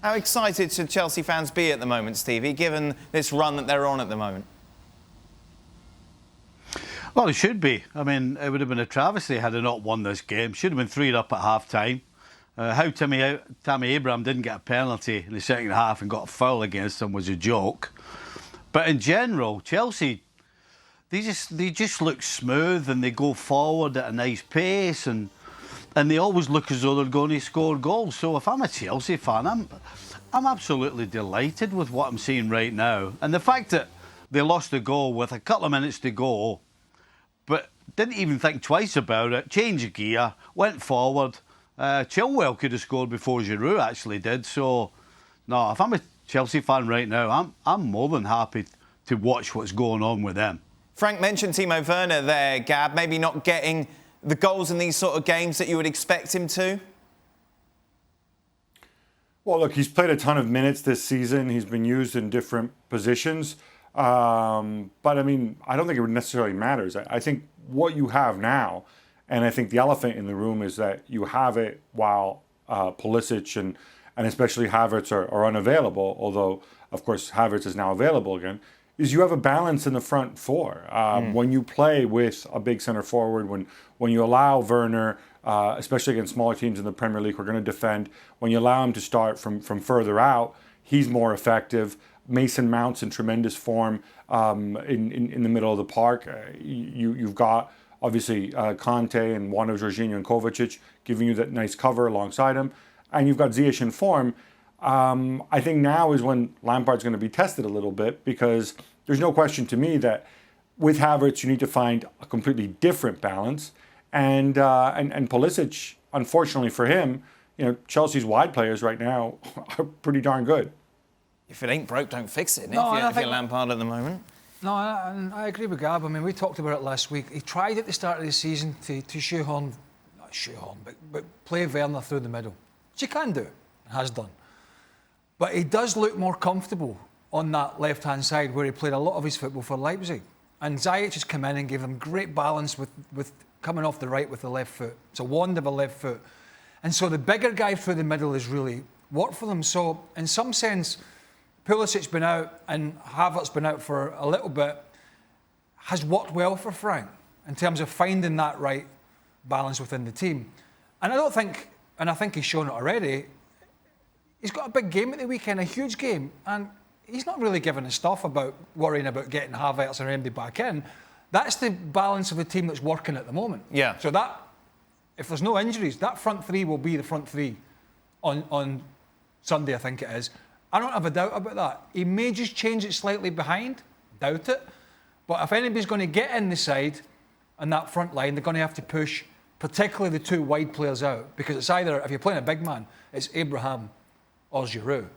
How excited should Chelsea fans be at the moment, Stevie, given this run that they're on at the moment? Well, it should be. I mean, it would have been a travesty had they not won this game. Should have been 3-up at half-time. How Tammy Abraham didn't get a penalty in the second half and got a foul against him was a joke. But in general, Chelsea, they just look smooth and they go forward at a nice pace and they always look as though they're going to score goals. So if I'm a Chelsea fan, I'm absolutely delighted with what I'm seeing right now. And the fact that they lost the goal with a couple of minutes to go, but didn't even think twice about it, changed of gear, went forward. Chilwell could have scored before Giroud actually did. So, no, if I'm a Chelsea fan right now, I'm more than happy to watch what's going on with them. Frank mentioned Timo Werner there, Gab, maybe not getting the goals in these sort of games that you would expect him to. Well, look, he's played a ton of minutes this season. He's been used in different positions. But, I mean, I don't think it necessarily matters. I think what you have now, and I think the elephant in the room is that you have it while Pulisic and especially Havertz are unavailable, although, of course, Havertz is now available again, is you have a balance in the front four. When you play with a big centre forward, when you allow Werner, especially against smaller teams in the Premier League who are going to defend, when you allow him to start from further out, he's more effective. Mason Mount's in tremendous form in the middle of the park. You've got, obviously, Conte and one of Jorginho and Kovacic giving you that nice cover alongside him. And you've got Ziyech in form. I think now is when Lampard's going to be tested a little bit, because there's no question to me that with Havertz you need to find a completely different balance. And Pulisic, unfortunately for him, Chelsea's wide players right now are pretty darn good. If it ain't broke, don't fix it. No, if you're Lampard at the moment. No, I agree with Gab. I mean, we talked about it last week. He tried at the start of the season to but play Werner through the middle, which he can do, has done. But he does look more comfortable on that left-hand side where he played a lot of his football for Leipzig. And Ziyech has come in and gave him great balance with coming off the right with the left foot. It's a wand of a left foot. And so the bigger guy through the middle has really worked for them. So in some sense, Pulisic's been out and Havertz's been out for a little bit, has worked well for Frank in terms of finding that right balance within the team. And I think he's shown it already, he's got a big game at the weekend, a huge game, and he's not really giving a stuff about worrying about getting Havertz or Mendy back in. That's the balance of the team that's working at the moment. Yeah. So that, if there's no injuries, that front three will be the front three on Sunday, I think it is. I don't have a doubt about that. He may just change it slightly behind, doubt it. But if anybody's going to get in the side and that front line, they're going to have to push, particularly the two wide players out, because it's either, if you're playing a big man, it's Abraham or Giroud.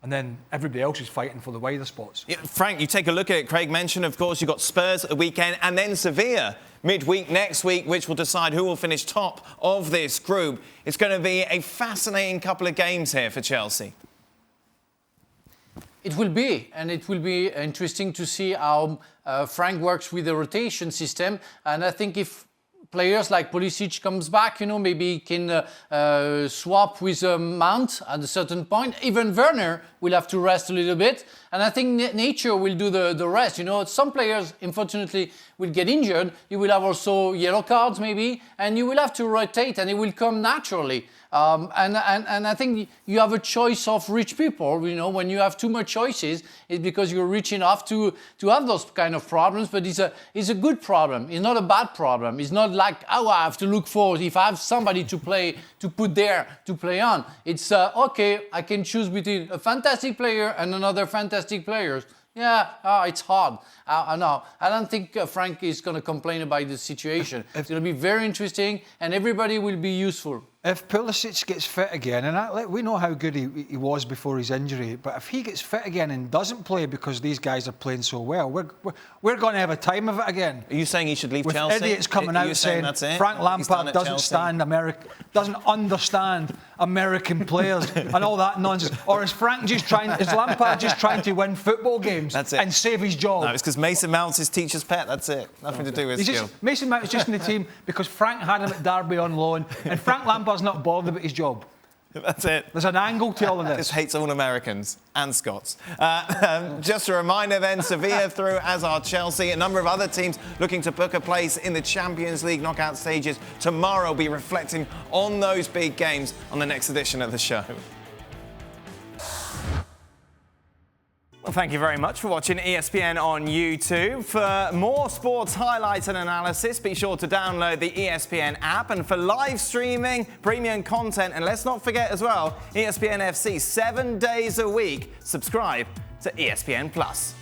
And then everybody else is fighting for the wider spots. Yeah, Frank, you take a look at it. Craig mentioned, of course, you've got Spurs at the weekend and then Sevilla midweek next week, which will decide who will finish top of this group. It's going to be a fascinating couple of games here for Chelsea. It will be, and it will be interesting to see how Frank works with the rotation system. And I think if players like Pulisic comes back, maybe he can swap with Mount at a certain point. Even Werner will have to rest a little bit. And I think nature will do the rest. Some players, unfortunately, will get injured. You will have also yellow cards, maybe, and you will have to rotate, and it will come naturally. And I think you have a choice of rich people. When you have too much choices, it's because you're rich enough to have those kind of problems. But it's a good problem. It's not a bad problem. It's not like, I have to look for, if I have somebody to put there to play on. It's okay, I can choose between a fantastic player and another fantastic player. Yeah, it's hard. I know. I don't think Frank is going to complain about the situation. It's going to be very interesting, and everybody will be useful. If Pulisic gets fit again, and we know how good he was before his injury, but if he gets fit again and doesn't play because these guys are playing so well, we're going to have a time of it again. Are you saying he should leave with Chelsea? With idiots coming out saying Frank Lampard doesn't understand American players and all that nonsense? Or is Lampard just trying to win football games and save his job? No, it's because Mason Mount's his teacher's pet. That's it. Nothing to do with skill. Mason Mount is just in the team because Frank had him at Derby on loan, and Frank Lampard's not bothered about his job. That's it. There's an angle to all of This this. hates all Americans and Scots. Just a reminder then, Sevilla through, as are Chelsea. A number of other teams looking to book a place in the Champions League knockout stages. Tomorrow we'll be reflecting on those big games on the next edition of the show. Well, thank you very much for watching ESPN on YouTube. For more sports highlights and analysis, be sure to download the ESPN app. And for live streaming, premium content, and let's not forget as well, ESPN FC 7 days a week. Subscribe to ESPN Plus.